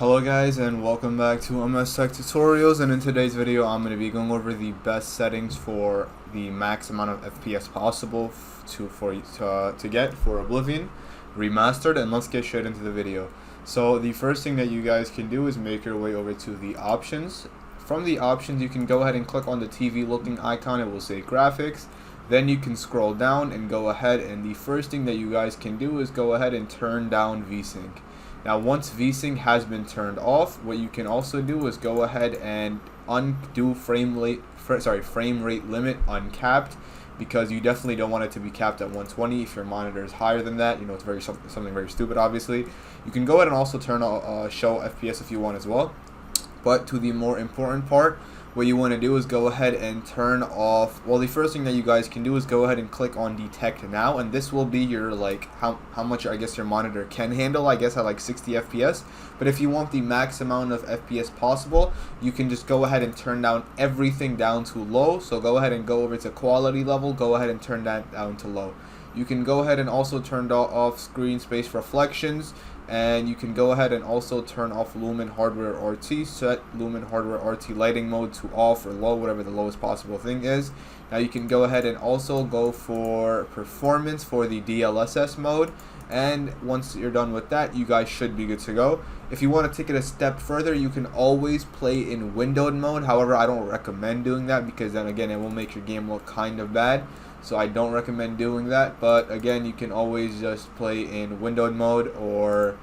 Hello guys, and welcome back to MS Tech Tutorials, and in today's video I'm going to be going over the best settings for the max amount of FPS possible to get for Oblivion Remastered. And let's get straight into the video. So the first thing that you guys can do is make your way over to the options. From the options you can go ahead and click on the TV looking icon. It will say graphics. Then you can scroll down and go ahead, and the first thing that you guys can do is go ahead and turn down VSync. Now once VSync has been turned off, what you can also do is go ahead and undo frame rate limit uncapped, because you definitely don't want it to be capped at 120 if your monitor is higher than that. You know, it's something very stupid obviously. You can go ahead and also turn show FPS if you want as well. But to the more important part, what you want to do is go ahead and turn off, well, the first thing that you guys can do is go ahead and click on detect now, and this will be your how much I guess your monitor can handle, I guess at like 60 FPS. But if you want the max amount of FPS possible, you can just go ahead and turn down everything down to low. So go ahead and go over to quality level, go ahead and turn that down to low. You can go ahead and also turn off screen space reflections, and you can go ahead and also turn off Lumen Hardware RT. Set Lumen Hardware RT lighting mode to off or low, whatever the lowest possible thing is. Now you can go ahead and also go for performance for the DLSS mode, and once you're done with that, you guys should be good to go. If you want to take it a step further, you can always play in windowed mode. However, I don't recommend doing that, because then again it will make your game look kind of bad. So I don't recommend doing that. But again, you can always just play in windowed mode, or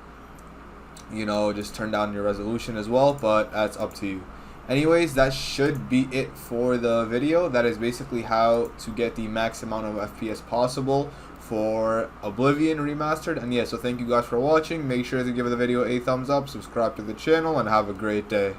just turn down your resolution as well, but that's up to you. Anyways, that should be it for the video. That is basically how to get the max amount of FPS possible for Oblivion Remastered. And yeah, so thank you guys for watching. Make sure to give the video a thumbs up, subscribe to the channel, and have a great day.